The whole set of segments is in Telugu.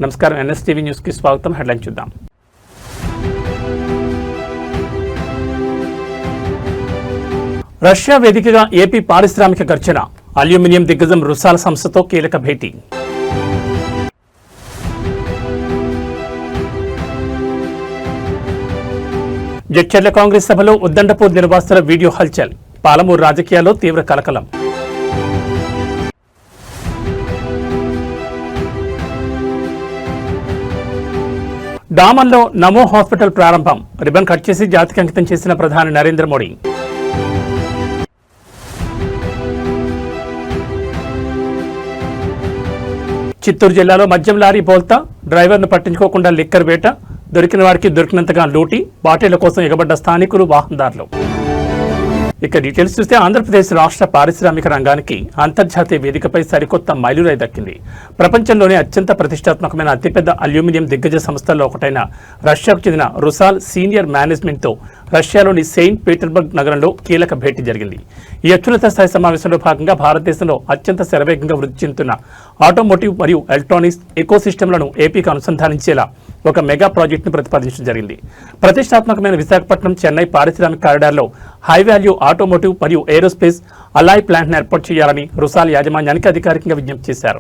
నమస్కారం, ఎన్ఎస్టీవీ న్యూస్ కి స్వాగతం. హెడ్లైన్ చూద్దాం. రష్యా వేదికగా ఏపీ పారిశ్రామిక ఘర్షణ, అల్యూమినియం దిగ్గజం రుసాల్ సంస్థతో కీలక భేటీ. జడ్చర్ల కాంగ్రెస్ సభలో ఉద్దండపూర్ నిర్వాసితుల వీడియో హల్చల్, పాలమూరు రాజకీయాల్లో తీవ్ర కలకలం. డామన్లో నమో హాస్పిటల్ ప్రారంభం, రిబన్ కట్ చేసి జాతికి అంకితం చేసిన ప్రధాని నరేంద్ర మోడీ. చిత్తూరు జిల్లాలో మద్యం లారీ బోల్తా, డ్రైవర్ను పట్టించుకోకుండా లిక్కర్ వేట, దొరికిన వారికి దొరికినంతగా లూటీ, బాటిళ్ల కోసం ఎగబడ్డ స్థానికులు, వాహనదారులు. ఇక డీటెయిల్స్ చూస్తే ఆంధ్రప్రదేశ్ రాష్ట్ర పారిశ్రామిక రంగానికి అంతర్జాతీయ వేదికపై సరికొత్త మైలురాయి దక్కింది. ప్రపంచంలోనే అత్యంత ప్రతిష్టాత్మకమైన అతిపెద్ద అల్యూమినియం దిగ్గజ సంస్థల్లో ఒకటైన రష్యాకు చెందిన రుసాల్ సీనియర్ మేనేజ్మెంట్తో రష్యాలోని సెయింట్ పీటర్స్బర్గ్ నగరంలో కీలక భేటీ జరిగింది. ఈ అత్యున్నత స్థాయి సమావేశంలో భాగంగా భారతదేశంలో అత్యంత శరవేగంగా వృద్ధి చెందుతున్న ఆటోమోటివ్ మరియు ఎలక్ట్రానిక్స్ ఎకోసిస్టమ్లను ఏపీకి అనుసంధానించేలా ఒక మెగా ప్రాజెక్టును ప్రతిపాదించడం జరిగింది. ప్రతిష్టాత్మకమైన విశాఖపట్నం చెన్నై పారిశ్రామిక కారిడార్లో హై వాల్యూ ఆటోమోటివ్ మరియు ఏరోస్పేస్ అలాయ్ ప్లాంట్ను ఏర్పాటు చేయాలని రుసాల్ యాజమాన్యానికి అధికారికంగా విజ్ఞప్తి చేశారు.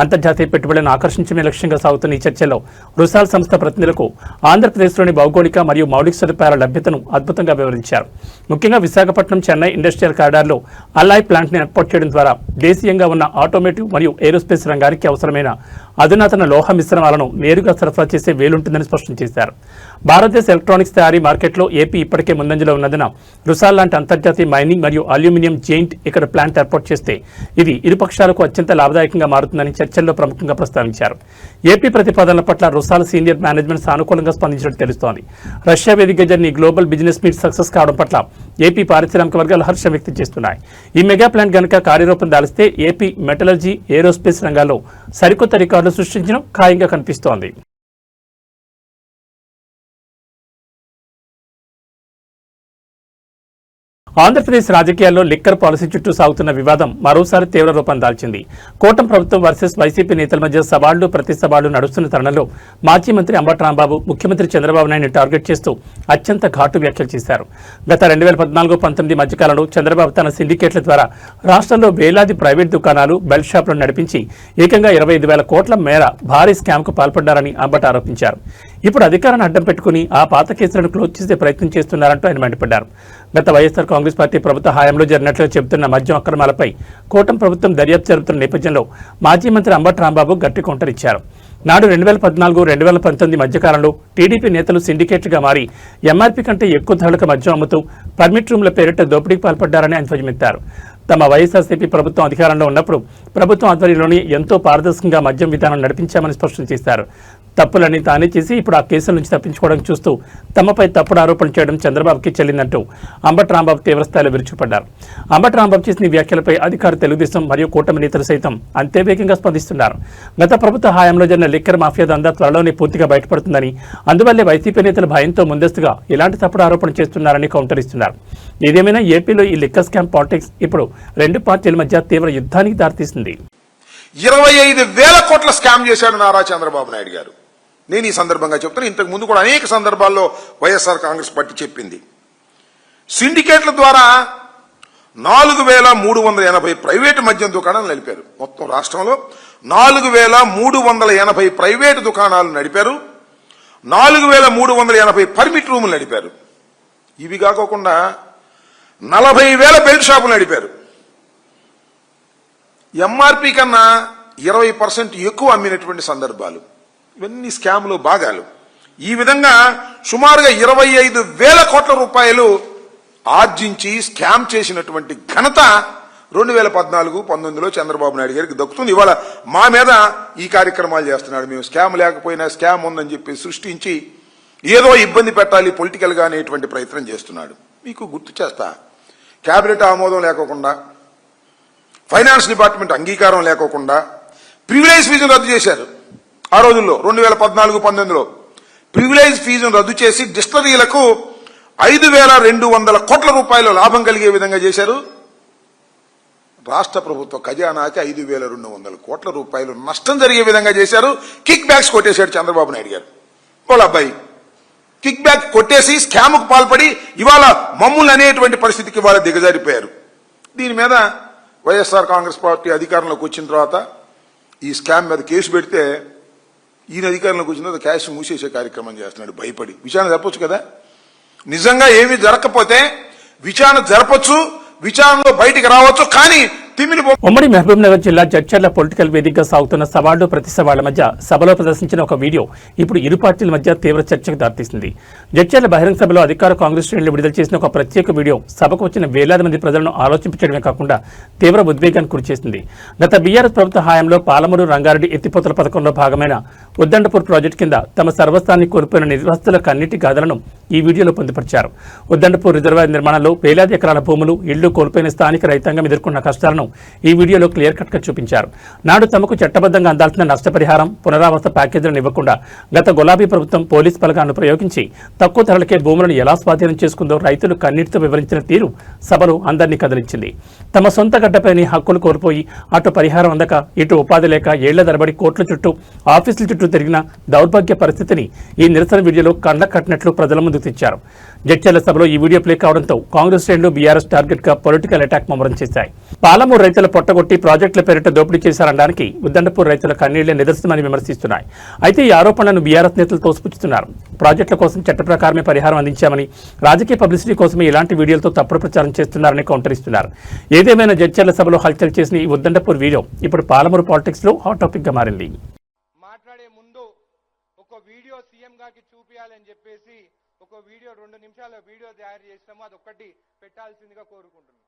అంతర్జాతీయ పెట్టుబడులను ఆకర్షించడమే లక్ష్యంగా సాగుతున్న ఈ చర్చలో రుసాల్ సంస్థ ప్రతినిధులకు ఆంధ్రప్రదేశ్లోని భౌగోళిక మరియు మౌలిక సదుపాయాల లభ్యతను అద్భుతంగా వివరించారు. ముఖ్యంగా విశాఖపట్నం చెన్నై ఇండస్ట్రియల్ కారిడార్లో అలాయ్ ప్లాంట్ను ఏర్పాటు చేయడం ద్వారా దేశీయంగా ఉన్న ఆటోమోటివ్ మరియు ఏరోస్పేస్ రంగానికి అవసరమైన అధునాతన లోహ మిశ్రమాలను నేరుగా సరఫరా చేసే వేలుంటుందని స్పష్టం చేశారు. భారతదేశ ఎలక్ట్రానిక్స్ తయారీ మార్కెట్లో ఏపీ ఇప్పటికే ముందంజలో ఉన్నందున రుసాల్ లాంటి అంతర్జాతీయ మైనింగ్ మరియు అల్యూమినియం జెయింట్ ఇక్కడ ప్లాంట్ ఏర్పాటు చేస్తే ఇది ఇరు పక్షాలకు అత్యంత లాభదాయకంగా మారుతుందని చర్చల్లో ప్రముఖంగా ప్రస్తావించారు. ఏపీ ప్రతిపాదనల పట్ల రుసాల్ సీనియర్ మేనేజ్మెంట్ సానుకూలంగా స్పందించినట్టు తెలుస్తోంది. రష్యా వేదికగా జరిగిన ఈ గ్లోబల్ బిజినెస్ మీట్ సక్సెస్ కావడం పట్ల ఏపీ పారిశ్రామిక వర్గాలు హర్షం వ్యక్తం చేస్తున్నాయి. ఈ మెగా ప్లాంట్ గనుక కార్యరూపం దాలిస్తే ఏపీ మెటలర్జీ, ఏరోస్పేస్ రంగాల్లో సరికొత్త రికార్డులు సృష్టించడం ఖాయంగా కనిపిస్తోంది. ఆంధ్రప్రదేశ్ రాజకీయాల్లో లిక్కర్ పాలసీ చుట్టూ సాగుతున్న వివాదం మరోసారి తీవ్ర రూపం దాల్చింది. కూటమి ప్రభుత్వం వర్సెస్ వైసీపీ నేతల మధ్య సవాళ్లు ప్రతి సవాళ్లు నడుస్తున్న తరుణంలో మాజీ మంత్రి అంబటి రాంబాబు ముఖ్యమంత్రి చంద్రబాబు నాయుడిని టార్గెట్ చేస్తూ అత్యంత ఘాటు వ్యాఖ్యలు చేశారు. గత 2014-19 మధ్యకాలంలో చంద్రబాబు తన సిండికేట్ల ద్వారా రాష్ట్రంలో వేలాది ప్రైవేట్ దుకాణాలు, బెల్ట్ షాపులను నడిపించి ఏకంగా 25,000 కోట్ల మేర భారీ స్కామ్కు పాల్పడ్డారని అంబటి ఆరోపించారు. ఇప్పుడు అధికారాన్ని అడ్డం పెట్టుకుని ఆ పాత కేసులను క్లోజ్ చేసే ప్రయత్నం చేస్తున్నారంటూ ఆయన మండిపడ్డారు. గత వైఎస్ఆర్ కాంగ్రెస్ పార్టీ ప్రభుత్వ హయాంలో జరిగినట్లు చెబుతున్న మద్యం అక్రమాలపై కూటమి ప్రభుత్వం దర్యాప్తు జరుపుతున్న నేపథ్యంలో మాజీ మంత్రి అంబటి రాంబాబు గట్టి కౌంటర్ ఇచ్చారు. నాడు 2014-2019 మధ్యకాలంలో టీడీపీ నేతలు సిండికేట్లుగా మారి ఎంఆర్పీ కంటే ఎక్కువ ధరలకు మద్యం అమ్ముతూ పర్మిట్ రూమ్ల పేరిట దోపిడీకి పాల్పడ్డారని ఆయన ధ్వజమెత్తారు. తమ వైఎస్ఆర్సీపీ ప్రభుత్వం అధికారంలో ఉన్నప్పుడు ప్రభుత్వం ఆధ్వర్యంలోని ఎంతో పారదర్శకంగా మద్యం విధానం నడిపించామని స్పష్టం చేశారు. తప్పులన్నీ తానే చేసి ఇప్పుడు ఆ కేసుల నుంచి తప్పించుకోవడం చూస్తూ తమపై తప్పుడు ఆరోపణలు చేయడం చంద్రబాబుకి చెల్లిందంటూ అంబటి రాంబాబు తీవ్రస్థాయిలో విరుచుకుపడ్డారు. అంబటి రాంబాబు చేసిన వ్యాఖ్యలపై అధికార తెలుగుదేశం మరియు కూటమి నేతలు సైతం అంతే వేగంగా స్పందిస్తున్నారు. గత ప్రభుత్వ హయాంలో జరిగిన లిక్కర్ మాఫియా దందా త్వరలోనే పూర్తిగా బయటపడుతుందని, అందువల్లే వైసీపీ నేతలు భయంతో ముందస్తుగా ఇలాంటి తప్పుడు ఆరోపణలు చేస్తున్నారని కౌంటర్ ఇస్తున్నారు. ఏదేమైనా ఏపీలో ఈ లిక్కర్ స్కామ్ పాలిటిక్స్ ఇప్పుడు రెండు పార్టీల మధ్య తీవ్ర యుద్ధానికి దారితీసింది. 25,000 కోట్ల స్కామ్ చేశాడు నారా చంద్రబాబు నాయుడు గారు. నేను ఈ సందర్భంగా చెప్తాను, ఇంతకు ముందు కూడా అనేక సందర్భాల్లో వైఎస్ఆర్ కాంగ్రెస్ పార్టీ చెప్పింది. సిండికేట్ల ద్వారా 4,380 ప్రైవేటు మద్యం దుకాణాలు నడిపారు. మొత్తం రాష్ట్రంలో 4,380 ప్రైవేటు దుకాణాలు నడిపారు. 4,380 పర్మిట్ రూములు నడిపారు. ఇవి కాకుండా 40,000 బెల్ట్ షాపులు నడిపారు. ఎంఆర్పీ కన్నా 20% ఎక్కువ అమ్మినటువంటి సందర్భాలు. ఇవన్నీ స్కామ్లు, భాగాలు. ఈ విధంగా సుమారుగా 25,000 కోట్ల రూపాయలు ఆర్జించి స్కామ్ చేసినటువంటి ఘనత 2014-19లో చంద్రబాబు నాయుడు గారికి దక్కుతుంది. ఇవాళ మా మీద ఈ కార్యక్రమాలు చేస్తున్నాడు. మేము స్కామ్ లేకపోయినా స్కామ్ ఉందని చెప్పి సృష్టించి ఏదో ఇబ్బంది పెట్టాలి పొలిటికల్ గా అనేటువంటి ప్రయత్నం చేస్తున్నాడు. మీకు గుర్తు చేస్తా, కేబినెట్ ఆమోదం లేకోకుండా, ఫైనాన్స్ డిపార్ట్మెంట్ అంగీకారం లేకోకుండా ప్రివిలేజ్ ఫీజును రద్దు చేశారు. ఆ రోజుల్లో 2014-19లో ప్రివిలేజ్ ఫీజును రద్దు చేసి డిస్టిలరీలకు 5,200 కోట్ల రూపాయల లాభం కలిగే విధంగా చేశారు. రాష్ట్ర ప్రభుత్వ ఖజానాకి 5,200 కోట్ల రూపాయలు నష్టం జరిగే విధంగా చేశారు. కిక్ బ్యాక్స్ కొట్టేశాడు చంద్రబాబు నాయుడు గారు. వాళ్ళ అబ్బాయి కిక్ బ్యాక్ కొట్టేసి స్కామ్కు పాల్పడి ఇవాళ మమ్ములు అనేటువంటి పరిస్థితికి ఇవాళ దిగజారిపోయారు. దీని మీద వైఎస్ఆర్ కాంగ్రెస్ పార్టీ అధికారంలోకి వచ్చిన తర్వాత ఈ స్కామ్ మీద కేసు పెడితే ఈయన అధికారంలోకి వచ్చిన తర్వాత క్యాష్ మూసేసే కార్యక్రమం చేస్తున్నాడు భయపడి. విచారణ జరపచ్చు కదా, నిజంగా ఏమీ జరగకపోతే విచారణ జరపచ్చు, విచారణలో బయటికి రావచ్చు. కానీ ఉమ్మడి మహబూబ్ నగర్ జిల్లా జడ్చర్ల పొలిటికల్ వేదికగా సాగుతున్న సవాళ్లు ప్రతి సవాళ్ల మధ్య సభలో ప్రదర్శించిన ఒక వీడియో ఇప్పుడు ఇరు పార్టీల మధ్య తీవ్ర చర్చకు దారితీసింది. జడ్చర్ల బహిరంగ సభలో అధికార కాంగ్రెస్ శ్రేణులు విడుదల చేసిన ఒక ప్రత్యేక వీడియో సభకు వచ్చిన వేలాది మంది ప్రజలను ఆలోచించడమే కాకుండా తీవ్ర ఉద్వేగానికి గురిచేసింది. గత బీఆర్ఎస్ ప్రభుత్వ హయాంలో పాలమూరు రంగారెడ్డి ఎత్తిపోతల పథకంలో భాగమైన ఉద్దండపూర్ ప్రాజెక్టు కింద తమ సర్వస్వాన్ని కోల్పోయిన నిర్వాసితుల కన్నీటి గాథలను ఈ వీడియోలో పొందుపరిచారు. ఉద్దండపూర్ రిజర్వాయర్ నిర్మాణంలో వేలాది ఎకరాల భూములు, ఇళ్లు కోల్పోయిన స్థానిక రైతాంగం ఎదుర్కొన్న కష్టాలను ఈ వీడియోలో క్లియర్ కట్ గా చూపించారు. నాడు తమకు చట్టబద్ధంగా అందాల్సిన నష్టపరిహారం, పునరావాస ప్యాకేజీలను ఇవ్వకుండా గత గులాబీ ప్రభుత్వం పోలీస్ బలగాలను ప్రయోగించి తక్కువ ధరలకే భూములను ఎలా స్వాధీనం చేసుకుందో రైతులు కన్నీటితో వివరించిన తీరు సభలో అందరినీ కదిలించింది. తమ సొంత గడ్డపైని హక్కులు కోల్పోయి అటు పరిహారం అందక ఇటు ఉపాధి లేక ఏళ్ల తరబడి కోట్ల చుట్టూ ఆఫీసుల చుట్టూ తిరిగిన దౌర్భాగ్య పరిస్థితిని ఈ నిరసన వీడియోలో కండ కట్టినట్లు ప్రజల ముందుకు తెచ్చారు. జడ్చర్ల సభలో ఈ వీడియో ప్లే కావడంతో కాంగ్రెస్ శ్రేణులు బీఆర్ఎస్ టార్గెట్ గా పొలిటికల్ అటాక్ ముమ్మరం చేశాయి. పాలమూరు రైతుల పొట్టగొట్టి ప్రాజెక్టుల పేరిట దోపిడీ చేశారనడానికి ఉద్దండపూర్ రైతుల కన్నీళ్లే నిదర్శనమని విమర్శిస్తున్నాయి. అయితే ఈ ఆరోపణలను బీఆర్ఎస్ నేతలు తోసిపుచ్చుతున్నారు. ప్రాజెక్టుల కోసం చట్ట ప్రకారమే పరిహారం అందించామని, రాజకీయ పబ్లిసిటీ కోసమే ఇలాంటి వీడియోలతో తప్పుడు ప్రచారం చేస్తున్నారని కౌంటరిస్తున్నారు. ఏదేమైనా జడ్చర్ల సభలో హల్చల్ చేసిన ఈ ఉద్దండపూర్ వీడియో ఇప్పుడు పాలమూరు పాలిటిక్స్ లో హాట్ టాపిక్ గా మారింది. మాట్లాడే ముందు ఒక వీడియో సీఎం గారికి చూపించాలని చెప్పేసి ఒక వీడియో 2 నిమిషాల వీడియో తయారు చేస్తాము, అదొక్కటి పెట్టాల్సిందిగా కోరుకుంటున్నాం.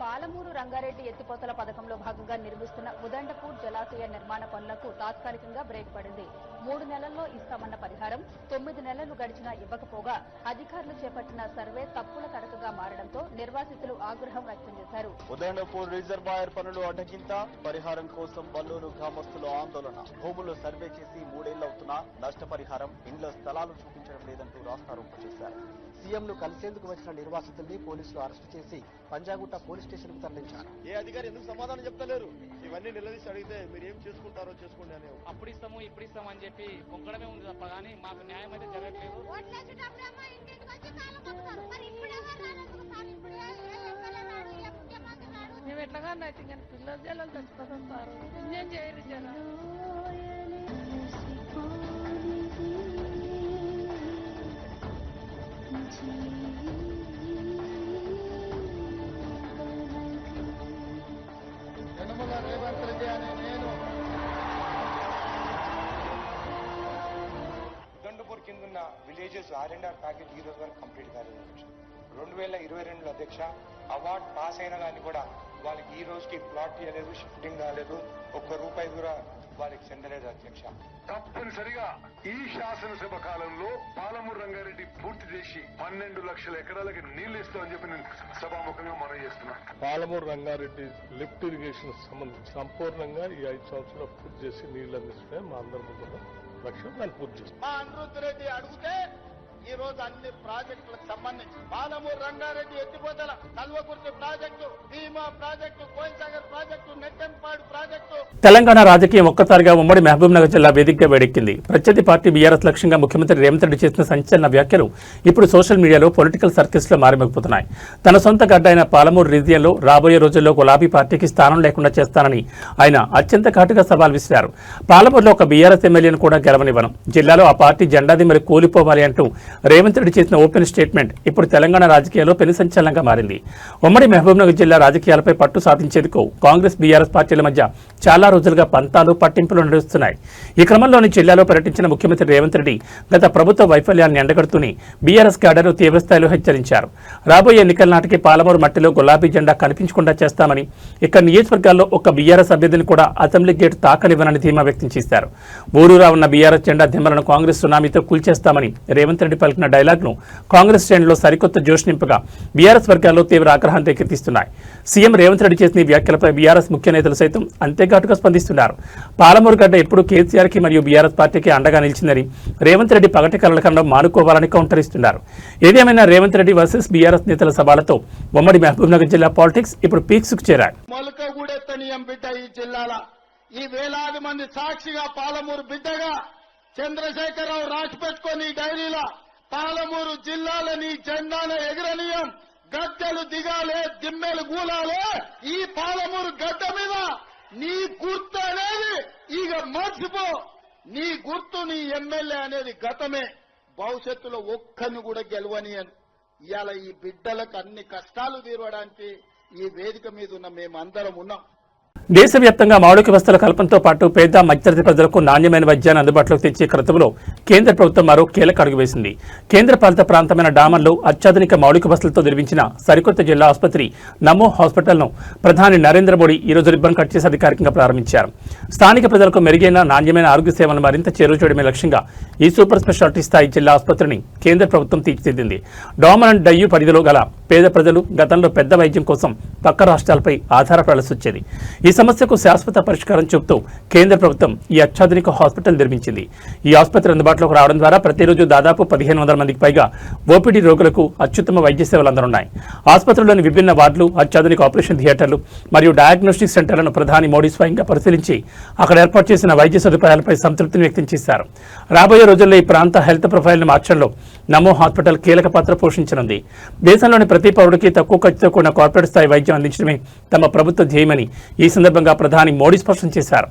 పాలమూరు రంగారెడ్డి ఎత్తిపోతల పథకంలో భాగంగా నిర్మిస్తున్న ఉదండపూర్ జలాశయ నిర్మాణ పనులకు తాత్కాలికంగా బ్రేక్ పడింది. 3 నెలల్లో ఇస్తామన్న పరిహారం 9 నెలలు గడిచినా ఇవ్వకపోగా అధికారులు చేపట్టిన సర్వే తప్పుల తడకగా మారడంతో నిర్వాసితులు ఆగ్రహం వ్యక్తం చేశారు. ఉదండపూర్ రిజర్వాయర్ పనులు అడ్డగింత, పరిహారం కోసం బల్లూరు గ్రామస్తులు ఆందోళన. భూములు సర్వే చేసి 3 ఏళ్లవుతున్నా నష్టపరిహారం, ఇండ్ల స్థలాలు చూపించడం లేదంటూ రాస్తారోకో చేశారు. సీఎంను కలిసేందుకు వచ్చిన నిర్వాసితుల్ని పోలీసులు అరెస్టు చేసి పంజాగుట్ట పోలీస్ స్టేషన్ కు తరలించారు. ఏ అధికారి ఎందుకు సమాధానం చెప్తలేరు? ఇవన్నీ నిలదీసి అడిగితే మీరు ఏం చేసుకుంటారో చేసుకోండి అని. అప్పుడు ఇస్తాము ఇప్పుడు ఇస్తాము అని చెప్పి పొంగడమే ఉంది తప్ప కానీ మాకు న్యాయం అయితే జరగట్లేదు. మేము ఎట్లాగా అయితే కానీ పిల్లల జలాలు తెచ్చుకోతారు, ఇంజన్ చేయరు జనాలు. ఉదండపూర్ కింద ఉన్న విలేజెస్ R&R ప్యాకేజ్ ఈ రోజు వరకు కంప్లీట్ కాలేదు. 2022 అధ్యక్ష అవార్డ్ పాస్ అయినా కానీ కూడా వాళ్ళకి ఈ రోజుకి ప్లాట్ చేయలేదు, షిఫ్టింగ్ కాలేదు, ₹1 కూడా వాళ్ళకి చెందలేదు అధ్యక్ష. తప్పనిసరిగా ఈ శాసనసభ కాలంలో పాలమూరు రంగారెడ్డి పూర్తి చేసి 12 లక్షల ఎకరాలకి నీళ్లు ఇస్తామని చెప్పి నేను సభాముఖంగా మనం చేస్తున్నా. పాలమూరు రంగారెడ్డి లిఫ్ట్ ఇరిగేషన్ సంబంధించి సంపూర్ణంగా ఈ 5 సంవత్సరాలు పూర్తి చేసి నీళ్లు అందించడమే మా అందరి ముందు లక్ష్యం. దాన్ని పూర్తి చేస్తాం. మా అనిరుద్ధ్ రెడ్డి అడిగితే ఈ రోజు అన్ని ప్రాజెక్టులకు సంబంధించి పాలమూరు రంగారెడ్డి ఎత్తిపోతల, Kalwakurthy project, Bhima project, Koilsagar project, Nettempadu project. Telangana రాజకీయం ఒక్కసారిగా ఉమ్మడి మహబూబ్ నగర్ జిల్లా వేదికగా వేడెక్కింది. ప్రత్యర్థి పార్టీ బీఆర్ఎస్ లక్ష్యంగా ముఖ్యమంత్రి రేవంత్ రెడ్డి చేసిన సంచలన వ్యాఖ్యలు ఇప్పుడు సోషల్ మీడియాలో పొలిటికల్ సర్కిల్స్ లో మారిమోగిపోతున్నాయి. తన సొంత గడ్డ అయిన పాలమూరు రీజియన్లో రాబోయే రోజుల్లో గులాబీ పార్టీకి స్థానం లేకుండా చేస్తానని ఆయన అత్యంత ఘాటుగా సవాల్ విసిరారు. పాలమూరులో ఒక బీఆర్ఎస్ ఎమ్మెల్యేను కూడా గెలవనివ్వను, జిల్లాలో ఆ పార్టీ జెండాది మరి కూలిపోవాలి అంటూ రేవంత్ రెడ్డి చేసిన ఓపెన్ స్టేట్మెంట్ ఇప్పుడు తెలంగాణ రాజకీయాల్లో పెను సంచలనంగా మారింది. ఉమ్మడి మహబూబ్నగర్ జిల్లా రాజకీయాలపై పట్టు సాధించేందుకు కాంగ్రెస్ బీఆర్ఎస్ పార్టీల మధ్య చాలా రోజులుగా పంతాలు పట్టింపులు నడుస్తున్నాయి. ఈ క్రమంలోని జిల్లాలో పర్యటించిన ముఖ్యమంత్రి రేవంత్ రెడ్డి గత ప్రభుత్వ వైఫల్యాన్ని ఎండగడుతూనే బీఆర్ఎస్ క్యాడర్ను తీవ్రస్థాయిలో హెచ్చరించారు. రాబోయే ఎన్నికల నాటికి పాలమూరు మట్టిలో గులాబీ జెండా కనిపించకుండా చేస్తామని, ఇక్కడ నియోజకవర్గాల్లో ఒక్క బీఆర్ఎస్ అభ్యర్థిని కూడా అసెంబ్లీ గేట్ తాకనివ్వనని ధీమా వ్యక్తం చేశారు. ఊరూరా ఉన్న బీఆర్ఎస్ జెండా దిమ్మలను కాంగ్రెస్ సునామీతో కూల్చేస్తామని రేవంత్ రెడ్డి పలికిన డైలాగ్ను కాంగ్రెస్ శ్రేణుల్లో సరికొత్త జోష్ నింపగా బీఆర్ఎస్ వర్గాల్లో తీవ్ర ఆగ్రహాన్ని రేకెత్తిస్తున్నాయి. సీఎం రేవంత్ రెడ్డి చేసిన ఈ వ్యాఖ్యలపై బీఆర్ఎస్ ముఖ్య నేతలు సైతం అంతేఘాటుగా స్పందిస్తున్నారు. పాలమూరు గడ్డ ఎప్పుడు కేసీఆర్కి మరియు బీఆర్ఎస్ పార్టీకి అండగా నిలిచిందని రేవంత్ రెడ్డి పగటి కలల కన్నా మానుకోవాలని కౌంటర్ ఇస్తున్నారు. ఏదేమైనా రేవంత్ రెడ్డి వర్సెస్ బీఆర్ఎస్ నేతల సభలతో ఉమ్మడి మహబూబ్నగర్ జిల్లా పాలిటిక్స్ ఇప్పుడు పీక్స్ కు చేరాయి. ఈ వేలాది మంది సాక్షిగా పాలమూరు బిడ్డగా చంద్రశేఖరరావు రాసి పెట్టుకొని డైరీలో పాలమూరు జిల్లాలని జెండాను ఎగరనీయం, గద్దెలు దిగాలే, దిమ్మెలు గూలాలే, ఈ పాలమూరు గడ్డ మీద నీ గుర్తు అనేది ఇక మర్చిపో, నీ గుర్తు నీ ఎమ్మెల్యే అనేది గతమే, భవిష్యత్తులో ఒక్కరిని కూడా గెలవని అని. ఇవాళ ఈ బిడ్డలకు అన్ని కష్టాలు తీరవడానికి ఈ వేదిక మీద ఉన్న మేమందరం ఉన్నాం. దేశవ్యాప్తంగా మౌలిక వసతుల కల్పనతో పాటు పేద మధ్యతరగతి ప్రజలకు నాణ్యమైన వైద్యాన్ని అందుబాటులోకి తెచ్చే క్రతువులో కేంద్ర ప్రభుత్వం మరో కీలక అడుగు వేసింది. కేంద్ర పాలిత ప్రాంతమైన డామన్లో అత్యాధునిక మౌలిక వసతులతో నిర్మించిన సరికొత్త జిల్లా ఆసుపత్రి నమో హాస్పిటల్ను ప్రధాని నరేంద్ర మోడీ ఈ రోజు రిబ్బన్ కట్ చేసి అధికారికంగా ప్రారంభించారు. స్థానిక ప్రజలకు మెరుగైన నాణ్యమైన ఆరోగ్య సేవలను మరింత చేరువ చేయడమే లక్ష్యంగా ఈ సూపర్ స్పెషాలిటీ స్థాయి జిల్లా ఆసుపత్రిని కేంద్ర ప్రభుత్వం తీర్చిదిద్దింది. డామన్ అండ్ డయ్యూ పరిధిలో గల పేద ప్రజలు గతంలో పెద్ద వైద్యం కోసం పక్క రాష్ట్రాలపై ఆధారపడాల్సి వచ్చేది. ఈ సమస్యకు శాశ్వత పరిష్కారం చూపుతూ కేంద్ర ప్రభుత్వం ఈ అత్యాధునిక హాస్పిటల్ నిర్మించింది. ఈ ఆసుపత్రి అందుబాటులోకి రావడం ద్వారా ప్రతిరోజు దాదాపు 1500 మందికి పైగా ఓపీడీ రోగులకు అత్యుత్తమ వైద్య సేవలు అందనున్నాయి. ఆసుపత్రిలోని విభిన్న వార్డులు, అత్యాధునిక ఆపరేషన్ థియేటర్లు మరియు డయాగ్నోస్టిక్ సెంటర్లను ప్రధాని మోడీ స్వయంగా పరిశీలించి అక్కడ ఏర్పాటు చేసిన వైద్య సదుపాయాలపై సంతృప్తిని వ్యక్తం చేశారు. రాబోయే రోజుల్లో ఈ ప్రాంత హెల్త్ ప్రొఫైల్ను మార్చడంలో నమో హాస్పిటల్ కీలక పాత్ర పోషించనుంది. దేశంలోని ప్రతి పౌరుడికి తక్కువ ఖర్చుతో కూడిన కార్పొరేట్ స్థాయి వైద్యం అందించడమే తమ ప్రభుత్వ ధ్యేయమని ఈ సందర్భంగా ప్రధాని మోడీ స్పష్టం చేశారు.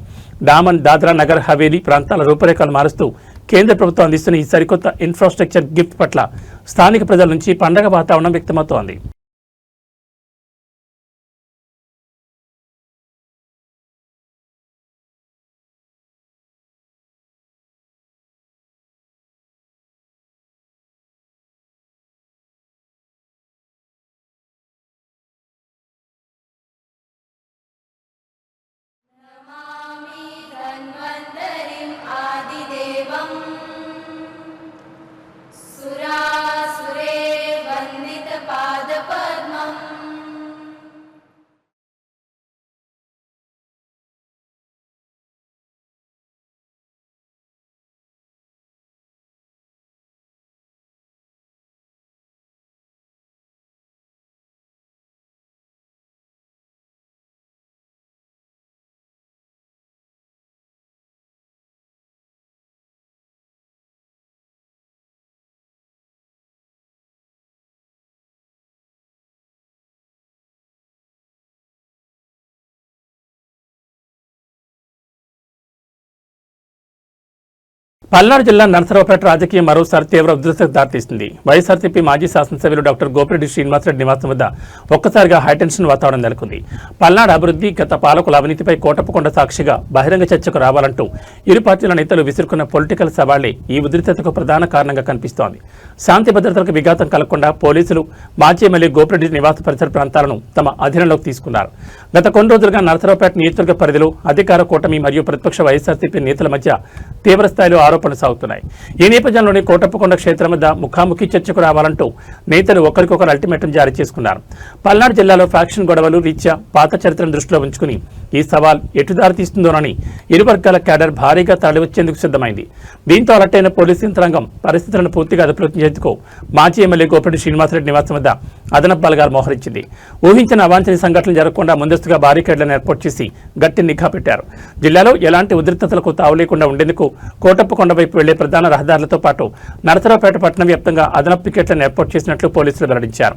డామన్, దాద్రా నగర్ హవేలీ ప్రాంతాల రూపురేఖలు మారుస్తూ కేంద్ర ప్రభుత్వం అందిస్తున్న ఈ సరికొత్త ఇన్ఫ్రాస్ట్రక్చర్ గిఫ్ట్ పట్ల స్థానిక ప్రజల నుంచి పండగ వాతావరణం వ్యక్తమవుతోంది. పల్నాడు జిల్లా నరసరావుపేట రాజకీయం మరోసారి తీవ్ర ఉధృతకు దారితీస్తుంది. వైఎస్ఆర్సీపీ మాజీ శాసనసభ్యులు డాక్టర్ గోపిరెడ్డి శ్రీనివాసరెడ్డి నివాసం వద్ద ఒక్కసారిగా హైటెన్షన్ వాతావరణం నెలకొంది. పల్నాడు అభివృద్ధి, గత పాలకుల అవినీతిపై కోటప్పకొండ సాక్షిగా బహిరంగ చర్చకు రావాలంటూ ఇరు పార్టీల నేతలు విసురుకున్న పొలిటికల్ సవాళ్లే ఈ ఉధృతకు ప్రధాన కారణంగా కనిపిస్తోంది. శాంతి భద్రతలకు విఘాతం కలగకుండా పోలీసులు మాజీ ఎమ్మెల్యే గోపిరెడ్డి నివాస పరిసర ప్రాంతాలను తమ అధీనంలోకి తీసుకున్నారు. గత కొన్ని రోజులుగా నరసరావుపేట నియోజకవర్గ పరిధిలో అధికార కూటమి మరియు ప్రతిపక్ష వైఎస్ఆర్సీపీ నేతల మధ్య తీవ్రస్థాయిలో ఆరోపణలు సాగుతున్నాయి. ఈ నేపథ్యంలోనే కోటప్పకొండ క్షేత్రం వద్ద ముఖాముఖి చర్చకు రావాలంటూ నేతలు ఒకరికొకరు అల్టిమేటం జారీ చేసుకున్నారు. పల్నాడు జిల్లాలో ఫ్యాక్షన్ గొడవలు రీత్యా పాత చరిత్రను దృష్టిలో ఉంచుకుని ఈ సవాల్ ఎటుదారి తీస్తుందోనని ఇరు వర్గాల క్యాడర్ భారీగా తరలివచ్చేందుకు సిద్ధమైంది. దీంతో అలర్టైన పోలీసు యంత్రాంగం పరిస్థితులను పూర్తిగా అదుపులోకి తెచ్చేందుకు మాజీ ఎమ్మెల్యే గోపిరెడ్డి శ్రీనివాసరెడ్డి నివాసం వద్ద అదనపు బలగాలు మోహరించింది. ఊహించిన అవాంఛనీయ సంఘటనలు జరగకుండా ముందస్తుగా బారికేడ్లను ఏర్పాటు చేసి గట్టి నిఘా పెట్టారు. జిల్లాలో ఎలాంటి ఉద్రిక్తతలకు తావు లేకుండా ఉండేందుకు కోటప్పకొండ వైపు వెళ్లే ప్రధాన రహదారులతో పాటు నరసరావుపేట పట్టణం వ్యాప్తంగా అదనపు పికెట్లను ఏర్పాటు చేసినట్లు పోలీసులు వెల్లడించారు.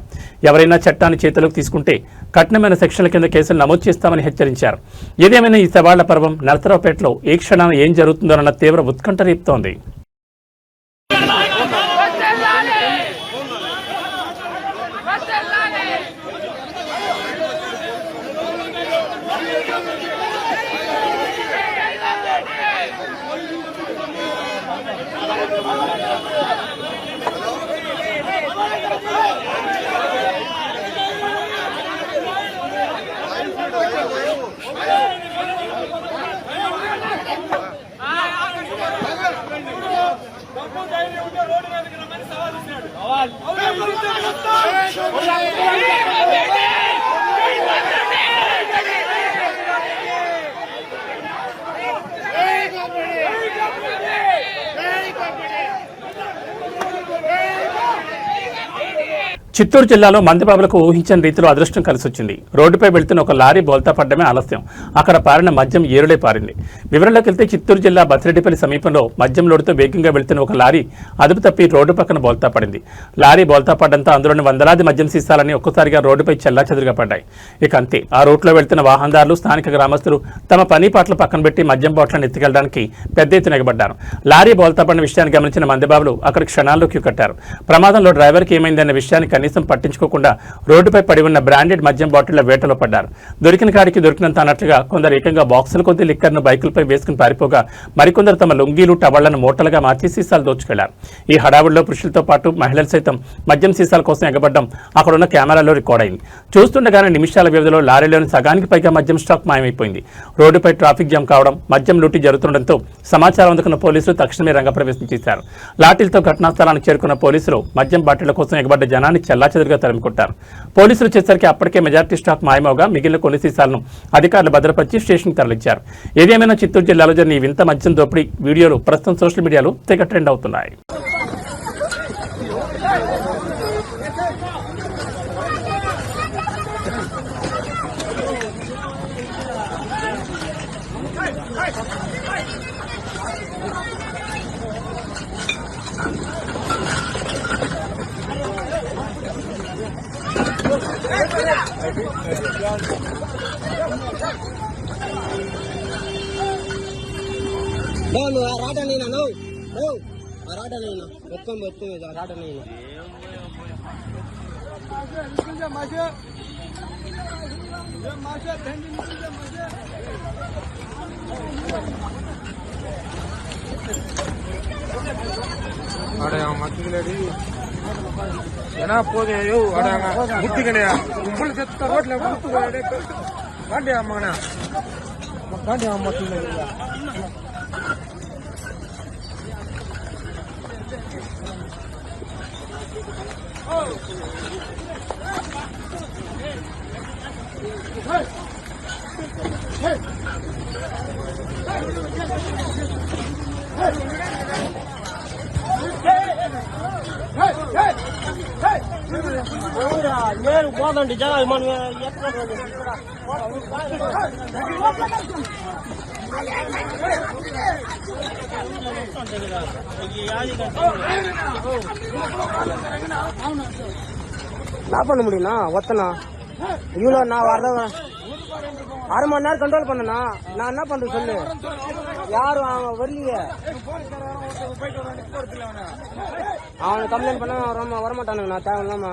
ఎవరైనా చట్టాన్ని చేతిలోకి తీసుకుంటే కఠినమైన సెక్షన్ల కింద కేసులు నమోదు చేస్తామని హెచ్చరించారు. ఏదేమైనా ఈ సవాళ్ల పర్వం నరసరావుపేటలో ఏ క్షణాన ఏం జరుగుతుందోనన్న తీవ్ర ఉత్కంఠ రేపుతోంది. చిత్తూరు జిల్లాలో మందిబాబులకు ఊహించని రీతిలో అదృష్టం కలిసొచ్చింది. రోడ్డుపై వెళ్తున్న ఒక లారీ బోల్తా పడ్డమే ఆలస్యం. అక్కడ పారిన మద్యం ఏరులే పారింది. వివరంలోకి వెళ్తే చిత్తూరు జిల్లా బసిరెడ్డిపల్లి సమీపంలో మద్యం లోడుతో వేగంగా వెళ్తున్న ఒక లారీ అదుపు తప్పి రోడ్డు పక్కన బోల్తా పడింది. లారీ బోల్తా పడ్డంతో అందులోని వందలాది మద్యం సీసాలని ఒక్కసారిగా రోడ్డుపై చెల్లాచెదురుగా పడ్డాయి. ఇక అంతే, ఆ రూట్లో వెళ్తున్న వాహనదారులు, స్థానిక గ్రామస్తులు తమ పని పాటలు పక్కన పెట్టి మద్యం బాట్లను ఎత్తుకెళ్లడానికి పెద్ద ఎత్తున ఎగబడ్డారు. లారీ బోల్తా పడిన విషయాన్ని గమనించిన మందిబాబులు అక్కడ క్షణాల్లో క్యూ కట్టారు. ప్రమాదంలో డ్రైవర్కి ఏమైందన్న విషయాన్ని కనీసం పట్టించుకోకుండా రోడ్డుపై పడి ఉన్న బ్రాండెడ్ మద్యం బాటిళ్ల వేటలో పడ్డారు. దొరికిన కాడికి దొరికినంత అన్నట్లుగా కొందరు ఏకంగా బాక్సుల కొద్ది లిక్కర్ను బైకులపై వేసుకుని పారిపోగా, మరికొందరు తమ లుంగీలు, టవళ్లను మూటలుగా మార్చి సీసాలు దోచుకెళ్లారు. ఈ హడావుడిలో పురుషులతో పాటు మహిళలు సైతం మద్యం సీసాల కోసం ఎగబడ్డం అక్కడున్న కెమెరాలో రికార్డ్ అయింది. చూస్తుండగానే నిమిషాల వ్యవధిలో లారీలోని సగానికి పైగా మద్యం స్టాక్ మాయమైపోయింది. రోడ్డుపై ట్రాఫిక్ జామ్ కావడం, మద్యం లూటీ జరుగుతుండటంతో సమాచారం అందుకున్న పోలీసులు తక్షణమే రంగప్రవేశం చేశారు. లాఠీలతో ఘటనా స్థలానికి చేరుకున్న పోలీసులు మద్యం బాటిళ్ల కోసం ఎగబడ్డ జనాన్ని చెల్లాచెదురుగా తరిమికొట్టారు. పోలీసులు వచ్చేసరికి అప్పటికే మెజార్టీ స్టాక్ మాయమవగా మిగిలిన కొన్ని సీసాలను అధికారులు భద్రపరిచి స్టేషన్కి తరలించారు. ఏదేమైనా చిత్తూరు జిల్లాలో జరిగిన ఈ వింత మద్యం దోపిడీ వీడియోలు ప్రస్తుతం సోషల్ మీడియాలో తెగ ట్రెండ్ అవుతున్నాయి. పోదండి జనాలు మనం சாப்பிட முடியும்ண்ணா ஒத்தனா இவ்வளோ நான் வரத 6 மணி நேரம் கண்ட்ரோல் பண்ணனா நான் என்ன பண்றது சொல்லு யாரும் அவன் வரலையே அவனை கம்ப்ளைண்ட் பண்ண வரமாட்டானுங்க நான் தேவையில்லாம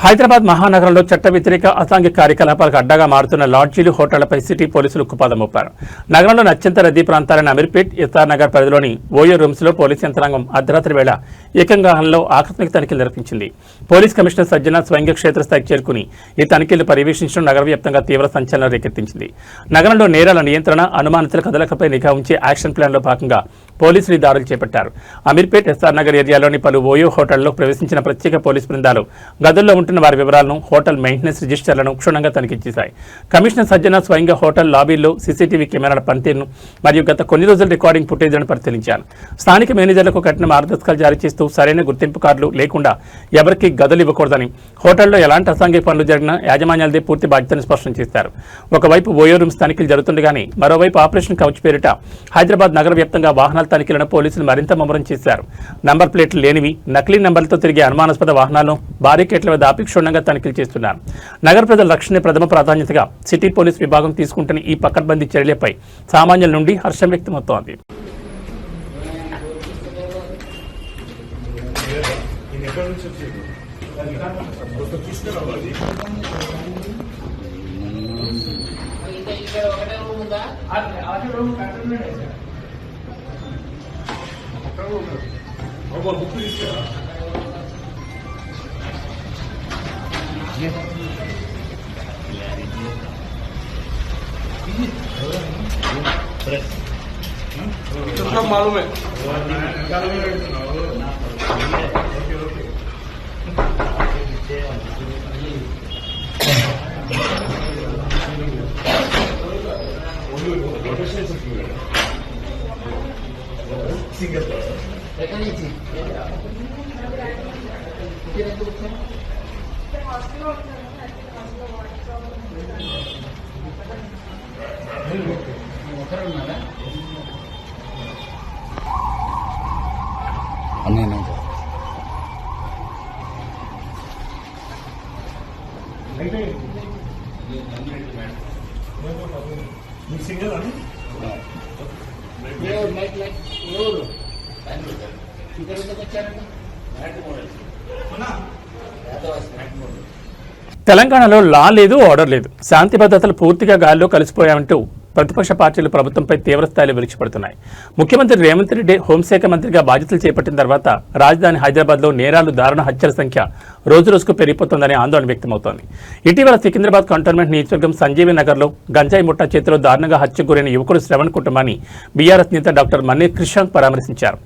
హైదరాబాద్ మహానగరంలో చట్ట వ్యతిరేక అసాంఘిక కార్యకలాపాలకు అడ్డాగా మారుతున్న లాడ్జీలు, హోటళ్లపై సిటీ పోలీసులు ఉక్కుపాదం మోపారు. నగరంలోని అత్యంత రద్దీ ప్రాంతాలైన అమీర్పేట్, ఎస్ఆర్ నగర్ పరిధిలోని ఓయో రూమ్స్ లో పోలీసు యంత్రాంగం అర్ధరాత్రి వేళ ఏకంగాహంలో ఆకస్మిక తనిఖీలు నిర్వహించింది. పోలీస్ కమిషనర్ సజ్జన స్వయంగా క్షేత్రస్థాయికి చేరుకుని ఈ తనిఖీలు పర్యవేక్షించడం నగర వ్యాప్తంగా తీవ్ర సంచలనం రేకెత్తించింది. నగరంలో నేరాల నియంత్రణ, అనుమానితుల కదలికపై నిఘా ఉంచే యాక్షన్ ప్లాన్ లో భాగంగా పోలీసులు ఈ దాడులు చేపట్టారు. అమీర్పేట్, ఎస్ఆర్ నగర్ ఏరియాలోని పలు ఓయో హోటళ్లలో ప్రవేశించిన ప్రత్యేక పోలీసు బృందాలు గదుల్లో ఉంటున్న వారి వివరాలను, హోటల్ మెయింటెనెన్స్ రిజిస్టర్లను క్షుణ్ణంగా తనిఖీ చేశాయి. కమిషనర్ సజ్జన స్వయంగా హోటల్ లాబీల్లో సీసీటీవీ కెమెరాల పనితీరును మరియు గత కొన్ని రోజుల రికార్డింగ్ ఫుటేజ్లను పరిశీలించారు. స్థానిక మేనేజర్లకు కఠిన మార్గదర్శకాలు జారీ చేస్తూ సరైన గుర్తింపు కార్డులు లేకుండా ఎవరికీ గదులు ఇవ్వకూడదని, హోటల్లో ఎలాంటి అసాంఘిక పనులు జరిగినా యాజమాన్యాలదే పూర్తి బాధ్యతను స్పష్టం చేశారు. ఒకవైపు ఓయో రూమ్స్ తనిఖీలు జరుగుతుండగానే మరోవైపు ఆపరేషన్ కవచ్ పేరిట హైదరాబాద్ నగర వ్యాప్తంగా వాహనాల తనిఖీలను పోలీసులు మరింత ముమ్మరం చేశారు. నంబర్ ప్లేట్లు లేనివి, నకిలీ నంబర్లతో తిరిగే అనుమానాస్పద వాహనాలను బారికేట్ల వద్ద ఆపి క్షుణ్ణంగా తనిఖీలు చేస్తున్నారు. నగర ప్రజల రక్షణ ప్రథమ ప్రాధాన్యతగా సిటీ పోలీస్ విభాగం తీసుకుంటున్న ఈ పకడ్బందీ చర్యలపై సామాన్యుల నుండి హర్షం వ్యక్తమవుతోంది. मालूम है తెలంగాణలో లా లేదు, ఆర్డర్ లేదు, శాంతి భద్రతలు పూర్తిగా గాల్లో కలిసిపోయామంటూ ప్రతిపక్ష పార్టీలు ప్రభుత్వంపై తీవ్రస్థాయిలో విరుచుపడుతున్నాయి. ముఖ్యమంత్రి రేవంత్ రెడ్డి హోంశాఖ మంత్రిగా బాధ్యతలు చేపట్టిన తర్వాత రాజధాని హైదరాబాద్లో నేరాలు, దారుణ హత్యల సంఖ్య రోజురోజుకు పెరిగిపోతుందని ఆందోళన వ్యక్తమవుతోంది. ఇటీవల సికింద్రాబాద్ కంటోన్మెంట్ నియోజకవర్గం సంజీవి నగర్లో గంజాయి ముఠా చేతిలో దారుణంగా హత్యకు గురైన యువకుడు శ్రవణ్ కుటుంబాన్ని బీఆర్ఎస్ నేత డాక్టర్ మన్నీర్ కృష్ణాంక్ పరామర్శించారు.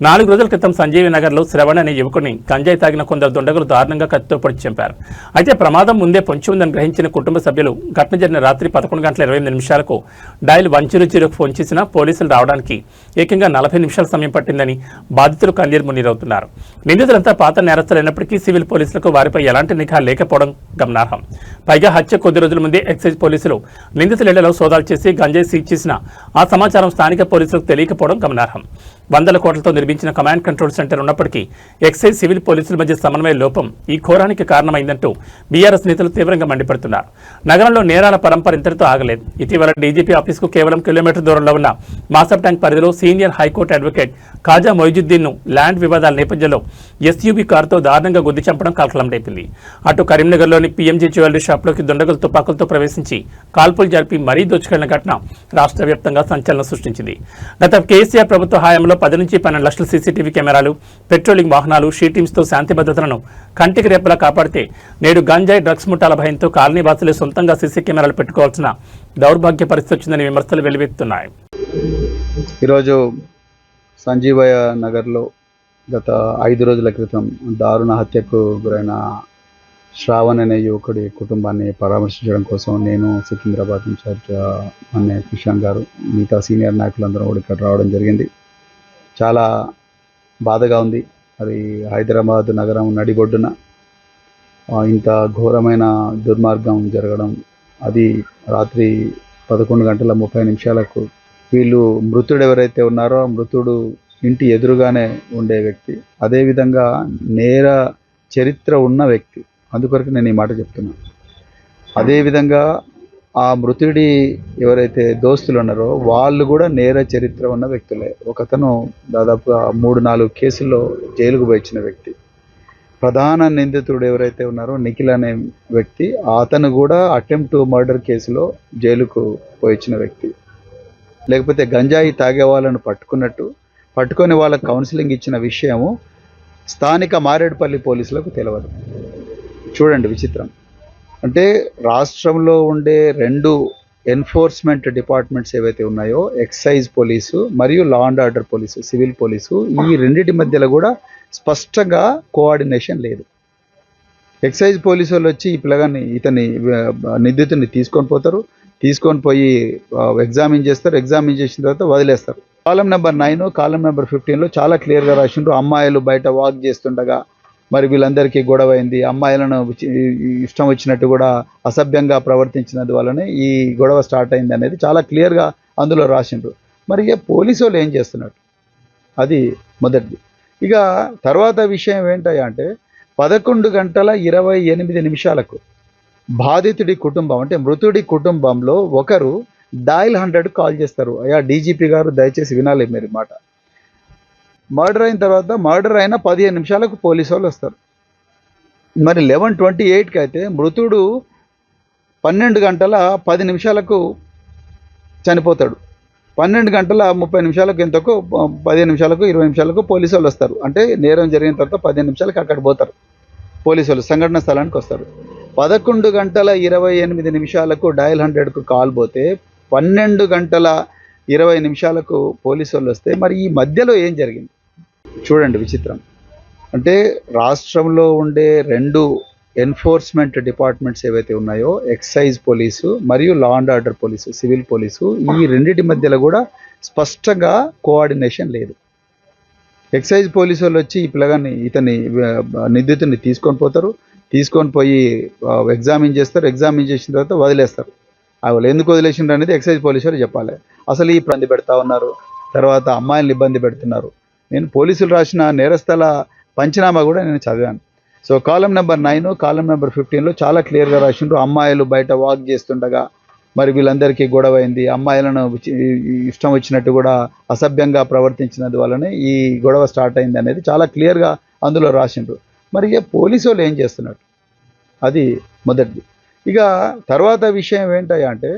4 రోజుల క్రితం సంజీవి నగర్లో శ్రవణ్ అనే యువకుడిని గంజాయి తాగిన కొందరు దుండగులు దారుణంగా కత్తితో పొడిచి చంపారు. అయితే ప్రమాదం ముందే పొంచి ఉందని గ్రహించిన కుటుంబ సభ్యులు ఘటన జరిగిన రాత్రి 11:28 డయల్ 100కు ఫోన్ చేసినా పోలీసులు రావడానికి ఏకంగా 40 నిమిషాల సమయం పట్టిందని బాధితులు కన్నీరు మున్నీరవుతున్నారు. నిందితులంతా పాత నేరస్తులైనప్పటికీ సివిల్ పోలీసులకు వారిపై ఎలాంటి నిఘా లేకపోవడం గమనార్హం. పైగా హత్య కొద్ది రోజుల ముందే ఎక్సైజ్ పోలీసులు నిందితుల ఇళ్లలో సోదాలు చేసి గంజాయి సీజ్ చేసిన ఆ సమాచారం స్థానిక పోలీసులకు తెలియకపోవడం గమనార్హం. 100 కోట్లతో నిర్మించిన కమాండ్ కంట్రోల్ సెంటర్ ఉన్నప్పటికీ ఎక్సైజ్, సివిల్ పోలీసుల మధ్య సమన్వయ లోపం ఈ ఘోరానికి కారణమైందంటూ బీఆర్ఎస్ నేతలు తీవ్రంగా మండిపడుతున్నారు. నగరంలో నేరాల పరంపర ఇంతటితో ఆగలేదు. ఇటీవల డీజీపీ ఆఫీసుకు కేవలం కిలోమీటర్ దూరంలో ఉన్న మాసబ్ ట్యాంక్ పరిధిలో సీనియర్ హైకోర్టు అడ్వకేట్ ఖాజా మొయిజుద్దీన్ను ల్యాండ్ వివాదాల నేపథ్యంలో ఎస్యూవీ కారుతో దారుణంగా గుద్ది చంపడం కలకలం రేపింది. అటు కరీంనగర్లోని పీఎంజీ జ్యువెలరీ షాప్లోకి దుండగులు తుపాకులతో ప్రవేశించి కాల్పులు జరిపి మరీ దోచుకెళ్లిన ఘటన రాష్ట్ర వ్యాప్తంగా సంచలనం సృష్టించింది. గత కేసీఆర్ ప్రభుత్వ హయాంలో 10 నుంచి 12 లక్షల సీసీటీవీ కెమెరాలు, పెట్రోలింగ్ వాహనాలు, షీ టీమ్స్తో శాంతి భద్రతలను కంటికి రేపలా కాపాడితే నేడు గంజాయి, డ్రగ్స్ ముఠాల భయంతో కాలనీ వాసులే సొంతంగా సీసీ కెమెరాలు పెట్టుకోవాల్సిన దౌర్భాగ్య పరిస్థితి వచ్చిందని విమర్శలు వెలువెత్తుతున్నాయి. ఈరోజు సంజీవయ్య నగర్లో గత 5 రోజుల క్రితం దారుణ హత్యకు గురైన శ్రావణ్ అనే యువకుడి కుటుంబాన్ని పరామర్శించడం కోసం నేను, సికింద్రాబాద్ ఇన్ఛార్జ్ అనే కిషన్ గారు, మిగతా సీనియర్ నాయకులందరూ కూడా ఇక్కడ రావడం జరిగింది. చాలా బాధగా ఉంది. మరి హైదరాబాద్ నగరం నడిబొడ్డున ఇంత ఘోరమైన దుర్మార్గం జరగడం, అది రాత్రి 11:30 వీళ్ళు మృతుడు ఎవరైతే ఉన్నారో మృతుడు ఇంటి ఎదురుగానే ఉండే వ్యక్తి, అదేవిధంగా నేర చరిత్ర ఉన్న వ్యక్తి, అందుకొరకు నేను ఈ మాట చెప్తున్నాను. అదేవిధంగా ఆ మృతుడి ఎవరైతే దోస్తులు ఉన్నారో వాళ్ళు కూడా నేర చరిత్ర ఉన్న వ్యక్తులే. ఒకతను దాదాపుగా 3-4 కేసుల్లో జైలుకు పోయించిన వ్యక్తి. ప్రధాన నిందితుడు ఎవరైతే ఉన్నారో నిఖిల్ అనే వ్యక్తి, అతను కూడా అటెంప్ట్ మర్డర్ కేసులో జైలుకు పోయించిన వ్యక్తి. లేకపోతే గంజాయి తాగే వాళ్ళను పట్టుకొని వాళ్ళకు కౌన్సిలింగ్ ఇచ్చిన విషయము స్థానిక మారేడుపల్లి పోలీసులకు తెలియదు. చూడండి విచిత్రం. అంటే రాష్ట్రంలో ఉండే 2 ఎన్ఫోర్స్మెంట్ డిపార్ట్మెంట్స్ ఏవైతే ఉన్నాయో, ఎక్సైజ్ పోలీసు మరియు law and order police, civil police, ఈ రెండింటి మధ్యలో కూడా స్పష్టంగా కోఆర్డినేషన్ లేదు. ఎక్సైజ్ పోలీసు వాళ్ళు వచ్చి ఈ నిందితుడిని తీసుకొని పోయి ఎగ్జామిన్ చేస్తారు. ఎగ్జామిన్ చేసిన తర్వాత వదిలేస్తారు. కాలం నెంబర్ 9, కాలం నెంబర్ 15లో చాలా క్లియర్గా రాసిండ్రు. అమ్మాయిలు బయట వాక్ చేస్తుండగా మరి వీళ్ళందరికీ గొడవ అయింది. అమ్మాయిలను ఇష్టం వచ్చినట్టు కూడా అసభ్యంగా ప్రవర్తించినందు వల్లనే ఈ గొడవ స్టార్ట్ అయింది అనేది చాలా క్లియర్గా అందులో రాసిండ్రు. మరి పోలీసు వాళ్ళు ఏం చేస్తున్నారు? అది మొదటిది. ఇక తర్వాత విషయం ఏంటయ్యా అంటే 11:28 బాధితుడి కుటుంబం అంటే మృతుడి కుటుంబంలో ఒకరు డయల్ 100 కాల్ చేస్తారు. అయ్యా డీజీపీ గారు దయచేసి వినాలి మీరు మాట. మర్డర్ అయిన తర్వాత మర్డర్ అయిన 15 నిమిషాలకు పోలీసు వాళ్ళు వస్తారు. మరి 11:28 అయితే మృతుడు 12:10 చనిపోతాడు. 12:30 ఎంతకు 15 నిమిషాలకు 20 నిమిషాలకు పోలీసు వాళ్ళు వస్తారు. అంటే నేరం జరిగిన తర్వాత 15 నిమిషాలకు అక్కడ పోతారు పోలీసు వాళ్ళు, సంఘటన స్థలానికి వస్తారు. 11:28 డయల్ 100కు కాల్ పోతే 12:20 పోలీసు వాళ్ళు వస్తే మరి ఈ మధ్యలో ఏం జరిగింది? చూడండి విచిత్రం. అంటే రాష్ట్రంలో ఉండే 2 ఎన్ఫోర్స్మెంట్ డిపార్ట్మెంట్స్ ఏవైతే ఉన్నాయో ఎక్సైజ్ పోలీసు మరియు law and order police, civil police, ఈ రెండింటి మధ్యలో కూడా స్పష్టంగా కోఆర్డినేషన్ లేదు. ఎక్సైజ్ పోలీసు వాళ్ళు వచ్చి ఈ ఇతని నిందితుడిని తీసుకొని పోతారు, తీసుకొని పోయి ఎగ్జామిన్ చేస్తారు, ఎగ్జామిన్ చేసిన తర్వాత వదిలేస్తారు. వాళ్ళు ఎందుకు వదిలేసిండ్రు అనేది ఎక్సైజ్ పోలీసు వాళ్ళు చెప్పాలి. అసలు ఈ ఇబ్బంది పెడతా ఉన్నారు, తర్వాత అమ్మాయిలను ఇబ్బంది పెడుతున్నారు. నేను పోలీసులు రాసిన నేరస్థల పంచనామా కూడా నేను చదివాను. సో కాలం నెంబర్ 9, కాలం నెంబర్ 15లో చాలా క్లియర్గా రాసిండ్రు. అమ్మాయిలు బయట వాక్ చేస్తుండగా మరి వీళ్ళందరికీ గొడవ అయింది, అమ్మాయిలను ఇష్టం వచ్చినట్టు కూడా అసభ్యంగా ప్రవర్తించినందు వల్లనే ఈ గొడవ స్టార్ట్ అయింది అనేది చాలా క్లియర్గా అందులో రాసిండ్రు. మరి పోలీసు వాళ్ళు ఏం చేస్తున్నట్టు, అది మొదటిది. ఇక తర్వాత విషయం ఏంటయ్యా అంటే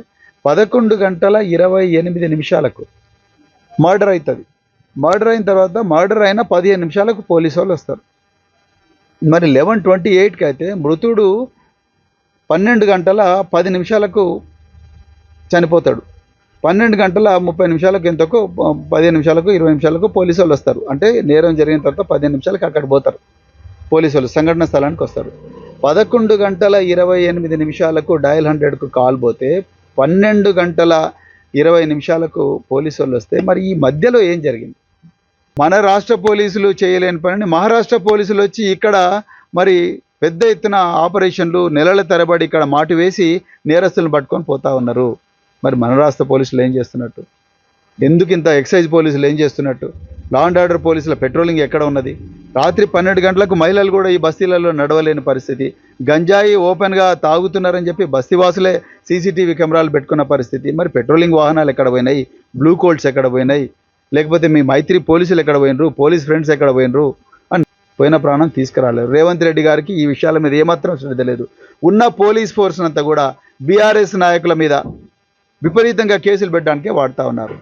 11:28 మర్డర్ అవుతుంది. మర్డర్ అయిన తర్వాత మర్డర్ అయిన 15 నిమిషాలకు పోలీసు వాళ్ళు వస్తారు. మరి 11:28కి అయితే మృతుడు 12:10 చనిపోతాడు. 12:30 ఎంతకు 15 నిమిషాలకు 20 నిమిషాలకు పోలీసు వాళ్ళు వస్తారు. అంటే నేరం జరిగిన తర్వాత 15 నిమిషాలకు అక్కడ పోతారు పోలీసు వాళ్ళు, సంఘటన స్థలానికి వస్తారు. 11:28 డయల్ 100కు కాల్ పోతే 12:20 పోలీసు వాళ్ళు వస్తే మరి ఈ మధ్యలో ఏం జరిగింది? మన రాష్ట్ర పోలీసులు చేయలేని పనిని మహారాష్ట్ర పోలీసులు వచ్చి ఇక్కడ మరి పెద్ద ఎత్తున ఆపరేషన్లు నెలల తరబడి ఇక్కడ మాటు వేసి నేరస్తులను పట్టుకొని పోతా ఉన్నారు. మరి మన రాష్ట్ర పోలీసులు ఏం చేస్తున్నట్టు? ఎందుకు ఇంత ఎక్సైజ్ పోలీసులు ఏం చేస్తున్నట్టు? లా అండ్ ఆర్డర్ పోలీసుల పెట్రోలింగ్ ఎక్కడ ఉన్నది? రాత్రి 12 గంటలకు మహిళలు కూడా ఈ బస్తీలలో నడవలేని పరిస్థితి. గంజాయి ఓపెన్గా తాగుతున్నారని చెప్పి బస్తీవాసులే సీసీటీవీ కెమెరాలు పెట్టుకున్న పరిస్థితి. మరి పెట్రోలింగ్ వాహనాలు ఎక్కడ పోయినాయి? బ్లూ కోల్డ్స్ ఎక్కడ పోయినాయి? లేకపోతే మీ మైత్రి పోలీసులు ఎక్కడ పోయినరు? పోలీస్ ఫ్రెండ్స్ ఎక్కడ పోయినరు? అని పోయిన ప్రాణం తీసుకురాలేరు. రేవంత్ రెడ్డి గారికి ఈ విషయాల మీద ఏమాత్రం శ్రద్ధ లేదు. ఉన్న పోలీస్ ఫోర్స్ అంతా కూడా బీఆర్ఎస్ నాయకుల మీద విపరీతంగా కేసులు పెట్టడానికే వాడుతూ ఉన్నారు.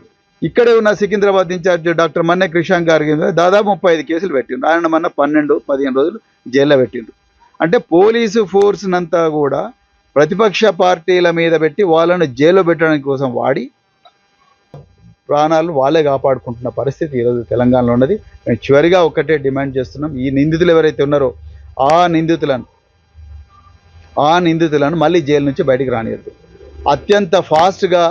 ఇక్కడే ఉన్న సికింద్రాబాద్ ఇన్ఛార్జ్ డాక్టర్ మన్నె క్రిషాంక్ గారి మీద దాదాపు 35 కేసులు పెట్టిండ్రు. ఆయన మొన్న 12-15 రోజులు జైల్లో పెట్టిండ్రు. అంటే పోలీసు ఫోర్స్ నంతా కూడా ప్రతిపక్ష పార్టీల మీద పెట్టి వాళ్ళను జైల్లో పెట్టడానికి కోసం వాడి ప్రాణాలు వాళ్ళే కాపాడుకుంటున్న పరిస్థితి ఈరోజు తెలంగాణలో ఉన్నది. మేము చివరిగా ఒక్కటే డిమాండ్ చేస్తున్నాం, ఈ నిందితులు ఎవరైతే ఉన్నారో ఆ నిందితులను మళ్ళీ జైలు నుంచి బయటికి రానియద్దు. అత్యంత ఫాస్ట్గా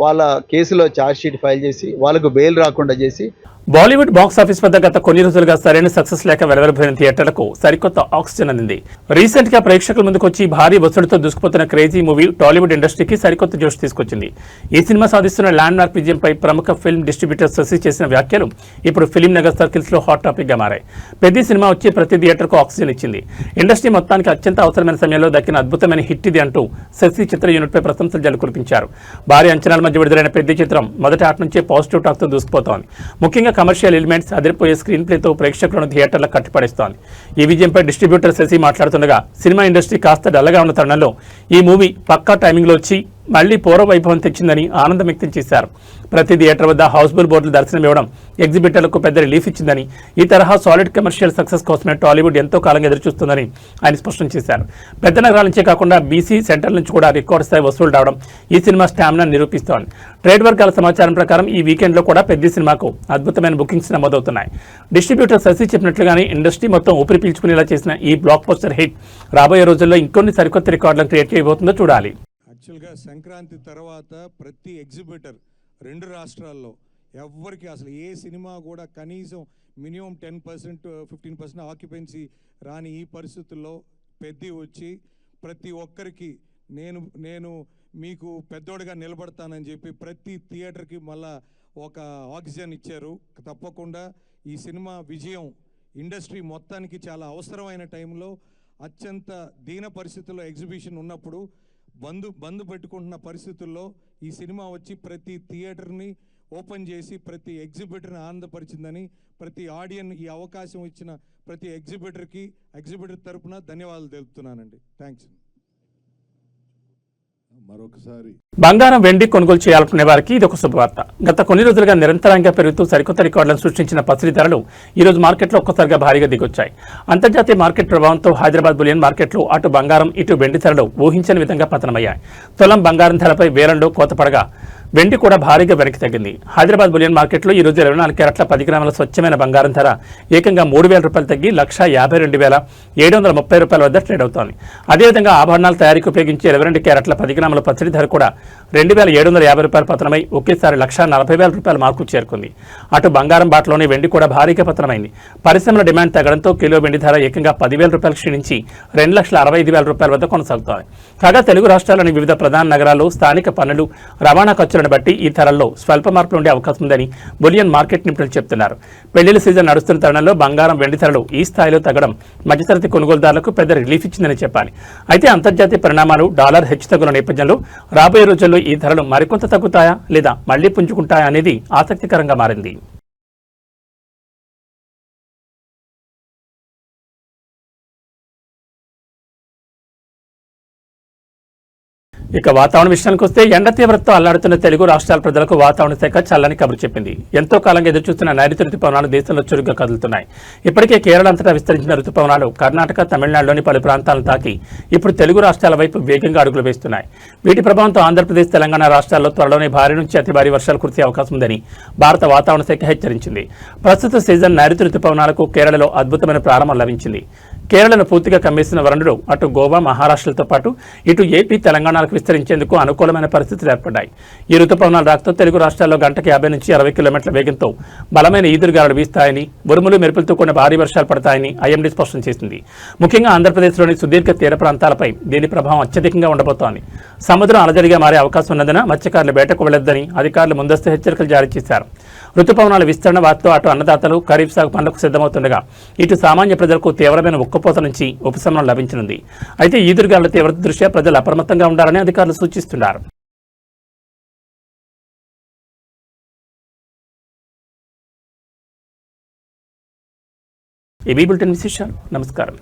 వాళ్ళ కేసులో ఛార్జ్షీట్ ఫైల్ చేసి వాళ్ళకు బెయిల్ రాకుండా చేసి. బాలీవుడ్ బాక్స్ ఆఫీస్ వద్ద గత కొన్ని రోజులుగా సరైన సక్సెస్ లేక వెలువరిపోయిన థియేటర్లకు సరికొత్త ఆక్సిజన్ అందింది. రీసెంట్ గా ప్రేక్షకుల ముందుకు వచ్చి భారీ వసూలుతో దూసుకుపోతున్న క్రేజీ మూవీ టాలీవుడ్ ఇండస్ట్రీకి సరికొత్త జోష్ తీసుకొచ్చింది. ఈ సినిమా సాధిస్తున్న ల్యాండ్ మార్క్ విజయంపై ప్రముఖ ఫిల్మ్ డిస్ట్రిబ్యూటర్ శశి చేసిన వ్యాఖ్యలు ఇప్పుడు ఫిలిం నగర్ సర్కిల్స్ లో హాట్ టాపిక్ గా మారాయి. పెద్ద సినిమా వచ్చి ప్రతి థియేటర్కు ఆక్సిజన్ ఇచ్చింది. ఇండస్ట్రీ మొత్తానికి అత్యంత అవసరమైన సమయంలో దక్కిన అద్భుతమైన హిట్ ఇది అంటూ శశి చిత్ర యూనిట్ పై ప్రశంసలు జల్లు కురిపించారు. భారీ అంచనాల మధ్య విడుదలైన పెద్ద చిత్రం మొదటి ఆట నుంచే పాజిటివ్ టాక్ తో దూసుకుపోతోంది. ముఖ్యంగా కమర్షియల్ ఎలిమెంట్స్, అదిరిపోయే స్క్రీన్ ప్లేతో ప్రేక్షకులను థియేటర్లకు కట్టిపడేస్తోంది. ఈ విజయంపై డిస్ట్రిబ్యూటర్ శశి మాట్లాడుతుండగా సినిమా ఇండస్ట్రీ కాస్త డల్లగా ఉన్న తరుణంలో ఈ మూవీ పక్కా టైమింగ్లో వచ్చి మళ్లీ పూర్వ వైభవం తెచ్చిందని ఆనందం వ్యక్తం చేశారు. ప్రతి థియేటర్ వద్ద హౌస్ఫుల్ బోర్డులు దర్శనం ఇవ్వడం ఎగ్జిబిటర్లకు పెద్ద రిలీఫ్ ఇచ్చిందని, ఈ తరహా సాలిడ్ కమర్షియల్ సక్సెస్ కోసమే టాలీవుడ్ ఎంతో కాలంగా ఎదురుచూస్తుందని ఆయన స్పష్టం చేశారు. పెద్ద నగరాల నుంచే కాకుండా బీసీ సెంటర్ నుంచి కూడా రికార్డు స్థాయి వసూలు రావడం ఈ సినిమా స్టామినా నిరూపిస్తోంది. ట్రేడ్ వర్గాల సమాచారం ప్రకారం ఈ వీకెండ్లో కూడా పెద్ద సినిమాకు అద్భుతమైన బుకింగ్స్ నమోదవుతున్నాయి. డిస్ట్రిబ్యూటర్ శశి చెప్పినట్లుగానే ఇండస్ట్రీ మొత్తం ఊపిరి పీల్చుకునేలా చేసిన ఈ బ్లాక్ పోస్టర్ హిట్ రాబోయే రోజుల్లో ఇంకొన్ని సరికొత్త రికార్డులను క్రియేట్ చేయబోతుందో చూడాలి. యాక్చువల్గా సంక్రాంతి తర్వాత ప్రతి ఎగ్జిబిటర్ 2 రాష్ట్రాల్లో ఎవ్వరికి అసలు ఏ సినిమా కూడా కనీసం మినిమం 10% 15% ఆక్యుపెన్సీ రాని ఈ పరిస్థితుల్లో పెద్ద వచ్చి ప్రతి ఒక్కరికి నేను మీకు పెద్దోడిగా నిలబడతానని చెప్పి ప్రతి థియేటర్కి మళ్ళా ఒక ఆక్సిజన్ ఇచ్చారు. తప్పకుండా ఈ సినిమా విజయం ఇండస్ట్రీ మొత్తానికి చాలా అవసరమైన టైంలో అత్యంత దీన పరిస్థితుల్లో ఎగ్జిబిషన్ ఉన్నప్పుడు బంద్ పెట్టుకుంటున్న పరిస్థితుల్లో ఈ సినిమా వచ్చి ప్రతి థియేటర్ని ఓపెన్ చేసి ప్రతి ఎగ్జిబిటర్ని ఆనందపరిచిందని, ప్రతి ఆడియన్ ఈ అవకాశం ఇచ్చిన ప్రతి ఎగ్జిబిటర్ తరపున ధన్యవాదాలు తెలుపుతున్నానండి. థ్యాంక్స్. మరొకసారి బంగారం, వెండి కొనుగోలు చేయాలనుకునే వారికి ఇది ఒక శుభవార్త. గత కొన్ని రోజులుగా నిరంతరంగా పెరుగుతూ సరికొత్త రికార్డులను సృష్టించిన పసిడి ధరలు ఈ రోజు మార్కెట్లో ఒక్కసారిగా భారీగా దిగొచ్చాయి. అంతర్జాతీయ మార్కెట్ ప్రభావంతో హైదరాబాద్ బులియన్ మార్కెట్లో అటు బంగారం ఇటు వెండి ధరలు ఊహించని విధంగా పతనమయ్యాయి. తులం బంగారం ధరపై వేలంలో కోత పడగా వెండి కూడా భారీగా వెనక్కి తగ్గింది. హైదరాబాద్ బులియన్ మార్కెట్లో ఈ రోజు 24 క్యారెట్ల 10 గ్రాముల స్వచ్ఛమైన బంగారం ధర ఏకంగా 3,000 రూపాయలు తగ్గి 1,52,730 రూపాయల వద్ద ట్రేడ్ అవుతోంది. అదేవిధంగా ఆభరణాల తయారీకి ఉపయోగించే 22 క్యారెట్ల 10 గ్రాముల పచ్చడి ధర కూడా 2,750 రూపాయలు పతనమై ఒకేసారి 1,40,000 రూపాయల మార్కు చేరుకుంది. అటు బంగారం బాటలోనే వెండి కూడా భారీగా పతనమైంది. పరిశ్రమల డిమాండ్ తగ్గడంతో కిలో వెండి ధర ఏకంగా 10,000 రూపాయలు క్షీణించి 2,65,000 రూపాయల వద్ద కొనసాగుతోంది. కాగా తెలుగు రాష్ట్రాల్లోని వివిధ ప్రధాన నగరాల్లో స్థానిక పన్నులు, రవాణా ఖర్చులను బట్టి ఈ ధరల్లో స్వల్ప మార్పులు ఉండే అవకాశం ఉందని బులియన్ మార్కెట్ నిపుణులు చెబుతున్నారు. పెళ్లిళ్ల సీజన్ నడుస్తున్న తరుణంలో బంగారం, వెండి ధరలు ఈ స్థాయిలో తగ్గడం మధ్యతరగతి కొనుగోలుదారులకు పెద్ద రిలీఫ్ ఇచ్చిందని చెప్పాలి. అయితే అంతర్జాతీయ పరిణామాలు, డాలర్ హెచ్చుతగ్గుల నేపథ్యంలో రాబోయే రోజుల్లో ఈ ధరలు మరికొంత తగ్గుతాయా లేదా మళ్లీ పుంజుకుంటాయా అనేది ఆసక్తికరంగా మారింది. ఇక వాతావరణ విషయానికి వస్తే ఎండ తీవ్రతతో అల్లాడుతున్న తెలుగు రాష్ట్రాల ప్రజలకు వాతావరణ శాఖ చల్లని కబురు చెప్పింది. ఎంతో కాలంగా ఎదురుచూస్తున్న నైరుతి రుతుపవనాలు దేశంలో చురుగ్గా కదులుతున్నాయి. ఇప్పటికే కేరళ అంతటా విస్తరించిన రుతుపవనాలు కర్ణాటక, తమిళనాడులోని పలు ప్రాంతాలను తాకి ఇప్పుడు తెలుగు రాష్ట్రాల వైపు వేగంగా అడుగులు వేస్తున్నాయి. వీటి ప్రభావంతో ఆంధ్రప్రదేశ్, తెలంగాణ రాష్ట్రాల్లో త్వరలోనే భారీ నుంచి అతి భారీ వర్షాలు కురిసే అవకాశం ఉందని భారత వాతావరణ శాఖ హెచ్చరించింది. ప్రస్తుత సీజన్ నైరుతి రుతుపవనాలకు కేరళలో అద్భుతమైన ప్రారంభం లభించింది. కేరళను పూర్తిగా కమ్మేసిన వరుణుడు అటు గోవా, మహారాష్ట్రలతో పాటు ఇటు ఏపీ, తెలంగాణలకు విస్తరించేందుకు అనుకూలమైన పరిస్థితులు ఏర్పడ్డాయి. ఈ రుతుపవనాల రాకతో తెలుగు రాష్ట్రాల్లో గంటకి 50 నుంచి 60 కిలోమీటర్ల వేగంతో బలమైన ఈదురుగాలులు వీస్తాయని, ఉరుములు, మెరుపులతో కూడిన భారీ వర్షాలు పడతాయని ఐఎండీ స్పష్టం చేసింది. ముఖ్యంగా ఆంధ్రప్రదేశ్లోని సుదీర్ఘ తీర ప్రాంతాలపై దీని ప్రభావం అత్యధికంగా ఉండబోతోంది. సముద్రం అలజడిగా మారే అవకాశం ఉన్నందున మత్స్యకారులు వేటకు వెళ్లొద్దని అధికారులు ముందస్తు హెచ్చరికలు జారీ చేశారు. రుతుపవనాల విస్తరణ వాటితో అటు అన్నదాతలు ఖరీఫ్ సాగు పనులకు సిద్ధమవుతుండగా ఇటు సామాన్య ప్రజలకు తీవ్రమైన ఉక్కపోత నుంచి ఉపశమనం లభించనుంది. అయితే ఈదురుగాలుల తీవ్రత దృష్ట్యా ప్రజలు అప్రమత్తంగా ఉండాలని అధికారులు సూచిస్తున్నారు. ఈ బులెటిన్ విశేషాలు. నమస్కారం.